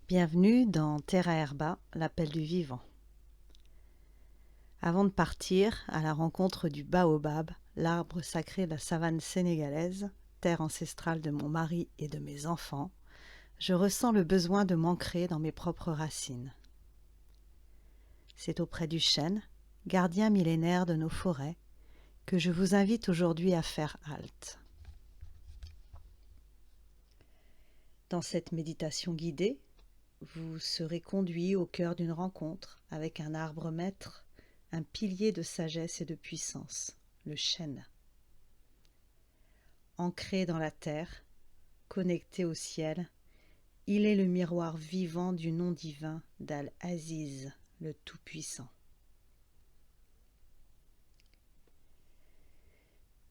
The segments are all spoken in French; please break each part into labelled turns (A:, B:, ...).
A: Bienvenue dans Terra Herba, l'appel du vivant. Avant de partir à la rencontre du baobab, l'arbre sacré de la savane sénégalaise, terre ancestrale de mon mari et de mes enfants, je ressens le besoin de m'ancrer dans mes propres racines. C'est auprès du chêne, gardien millénaire de nos forêts, que je vous invite aujourd'hui à faire halte. Dans cette méditation guidée, vous serez conduit au cœur d'une rencontre avec un arbre maître, un pilier de sagesse et de puissance, le chêne. Ancré dans la terre, connecté au ciel, il est le miroir vivant du nom divin d'Al-Aziz, le Tout-Puissant.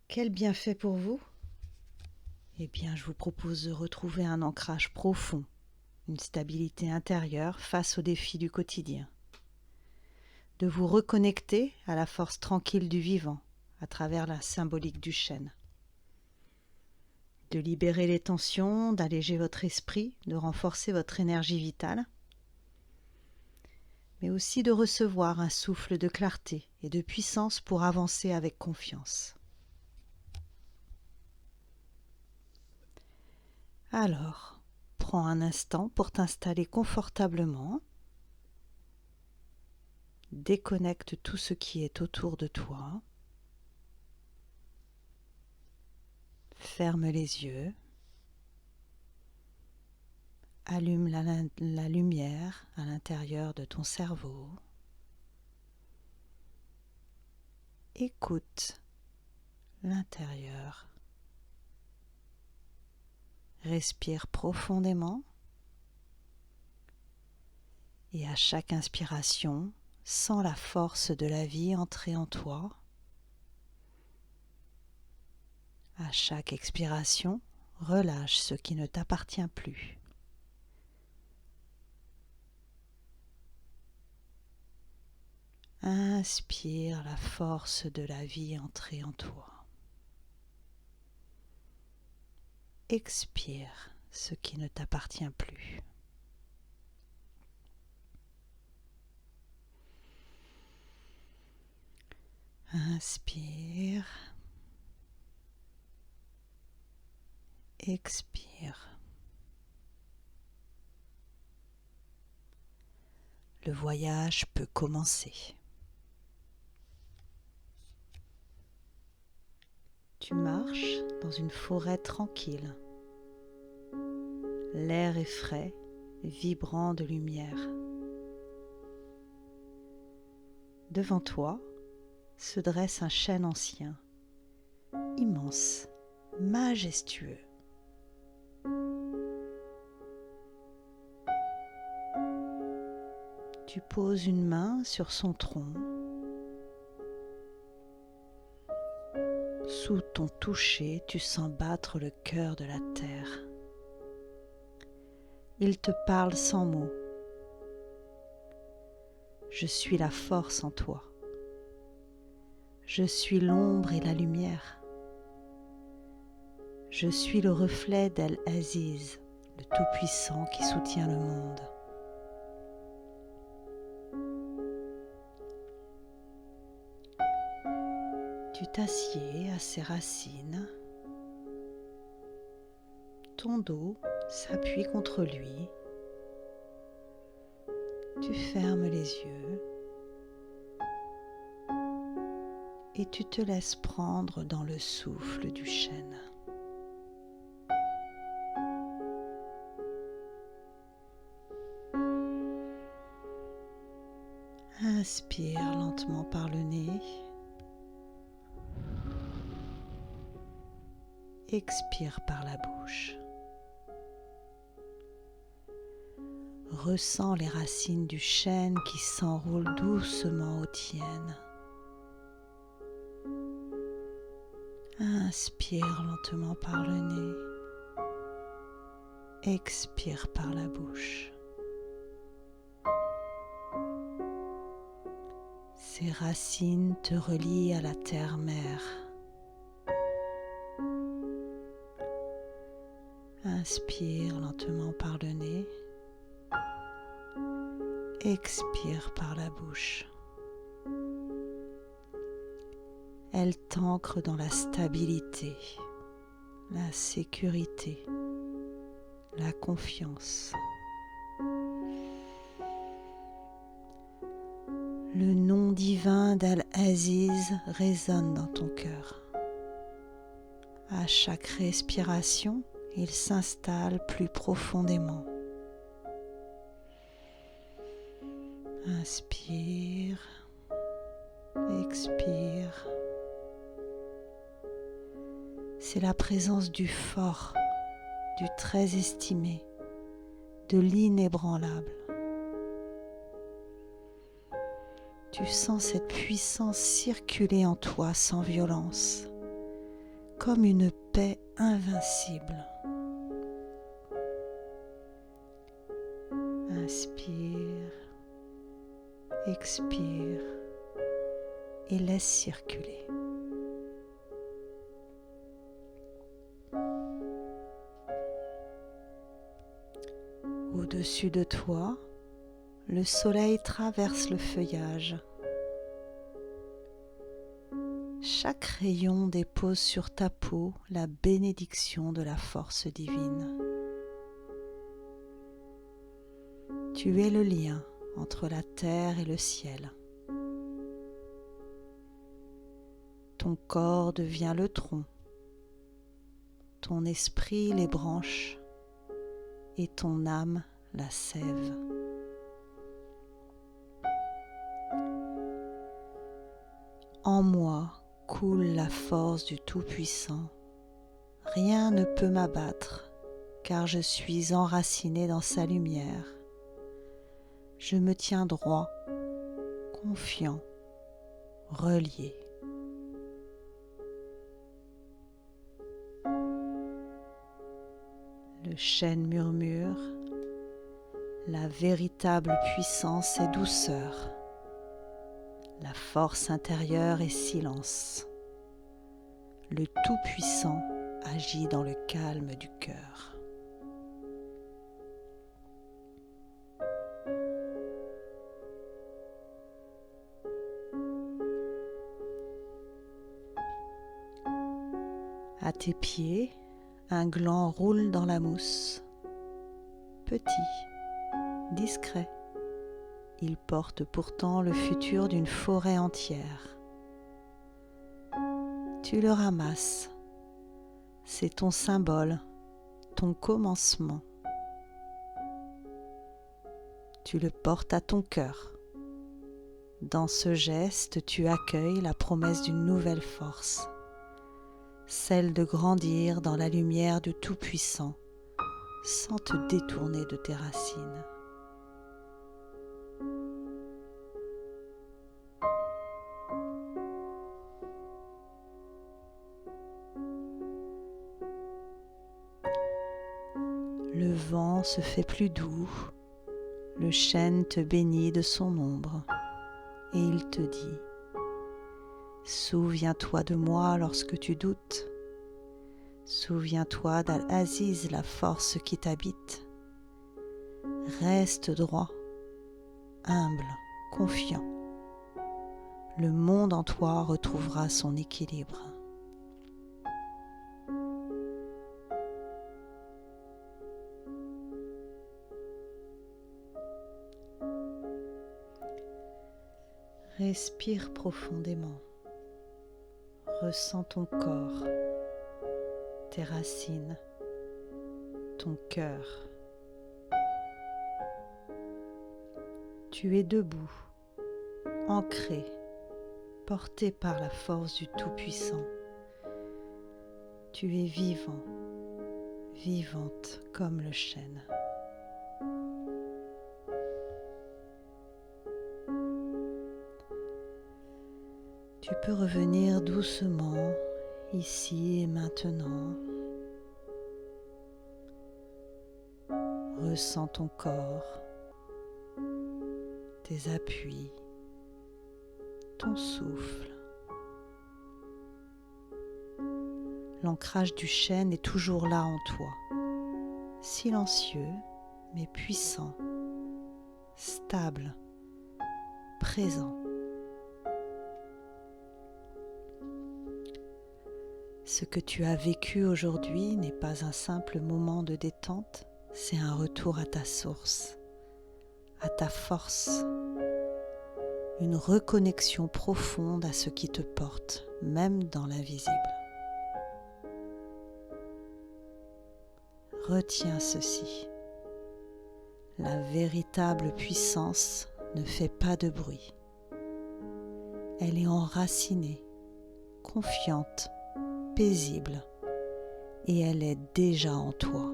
A: Quel bienfait pour vous ? Eh bien, je vous propose de retrouver un ancrage profond, une stabilité intérieure face aux défis du quotidien. De vous reconnecter à la force tranquille du vivant à travers la symbolique du chêne. De libérer les tensions, d'alléger votre esprit, de renforcer votre énergie vitale, mais aussi de recevoir un souffle de clarté et de puissance pour avancer avec confiance. Alors, prends un instant pour t'installer confortablement. Déconnecte tout ce qui est autour de toi. Ferme les yeux. Allume la lumière à l'intérieur de ton cerveau. Écoute l'intérieur. Respire profondément. Et à chaque inspiration, sens la force de la vie entrer en toi. À chaque expiration, relâche ce qui ne t'appartient plus. Inspire la force de la vie entrer en toi. Expire ce qui ne t'appartient plus. Inspire. Expire. Le voyage peut commencer. Tu marches dans une forêt tranquille. L'air est frais, vibrant de lumière. Devant toi se dresse un chêne ancien, immense, majestueux. Tu poses une main sur son tronc. Sous ton toucher, tu sens battre le cœur de la terre. Il te parle sans mots. Je suis la force en toi. Je suis l'ombre et la lumière. Je suis le reflet d'Al-Aziz, le Tout-Puissant qui soutient le monde. Tu t'assieds à ses racines. Ton dos s'appuie contre lui. Tu fermes les yeux et tu te laisses prendre dans le souffle du chêne. Inspire lentement par le nez. Expire par la bouche. Ressens les racines du chêne qui s'enroulent doucement aux tiennes. Inspire lentement par le nez. Expire par la bouche. Ces racines te relient à la terre-mère. Inspire lentement par le nez. expire par la bouche. Elle t'ancre dans la stabilité, la sécurité, la confiance. Le nom divin d'Al-Aziz résonne dans ton cœur. À chaque respiration, il s'installe plus profondément. Inspire, expire. C'est la présence du fort, du très estimé, de l'inébranlable. Tu sens cette puissance circuler en toi sans violence, comme une paix invincible. Inspire, expire et laisse circuler. Au-dessus de toi, le soleil traverse le feuillage. Chaque rayon dépose sur ta peau la bénédiction de la force divine. Tu es le lien entre la terre et le ciel. Ton corps devient le tronc, ton esprit les branches et ton âme la sève. En moi coule la force du Tout-Puissant. Rien ne peut m'abattre, car je suis enraciné dans sa lumière. Je me tiens droit, confiant, relié. Le chêne murmure, la véritable puissance est douceur, la force intérieure est silence. Le Tout-Puissant agit dans le calme du cœur. À tes pieds, un gland roule dans la mousse. Petit, discret, il porte pourtant le futur d'une forêt entière. Tu le ramasses, c'est ton symbole, ton commencement. Tu le portes à ton cœur. Dans ce geste, tu accueilles la promesse d'une nouvelle force, celle de grandir dans la lumière du Tout-Puissant, sans te détourner de tes racines. Le vent se fait plus doux, le chêne te bénit de son ombre, et il te dit : souviens-toi de moi lorsque tu doutes. Souviens-toi d'Al-Aziz, la force qui t'habite. Reste droit, humble, confiant. Le monde en toi retrouvera son équilibre. Respire profondément. Ressens ton corps, tes racines, ton cœur. Tu es debout, ancré, porté par la force du Tout-Puissant. Tu es vivant, vivante comme le chêne. Tu peux revenir doucement, ici et maintenant. Ressens ton corps, tes appuis, ton souffle. L'ancrage du chêne est toujours là en toi, silencieux mais puissant. stable, présent. Ce que tu as vécu aujourd'hui n'est pas un simple moment de détente, c'est un retour à ta source, à ta force, une reconnexion profonde à ce qui te porte, même dans l'invisible. Retiens ceci. La véritable puissance ne fait pas de bruit. Elle est enracinée, confiante, paisible, et elle est déjà en toi.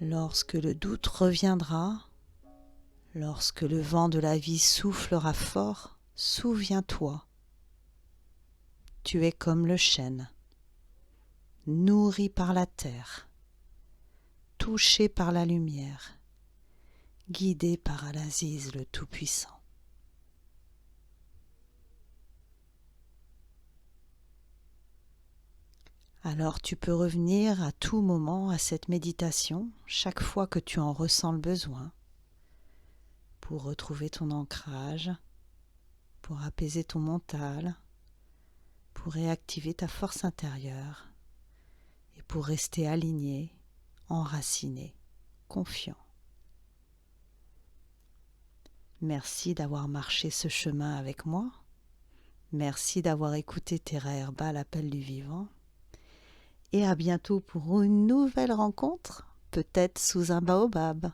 A: Lorsque le doute reviendra, lorsque le vent de la vie soufflera fort, souviens-toi, tu es comme le chêne, nourri par la terre, touché par la lumière, guidé par Al-Aziz le Tout-Puissant. Alors tu peux revenir à tout moment à cette méditation, chaque fois que tu en ressens le besoin, pour retrouver ton ancrage, pour apaiser ton mental, pour réactiver ta force intérieure et pour rester aligné, enraciné, confiant. Merci d'avoir marché ce chemin avec moi. Merci d'avoir écouté Terra Herba, l'appel du vivant. Et à bientôt pour une nouvelle rencontre, peut-être sous un baobab.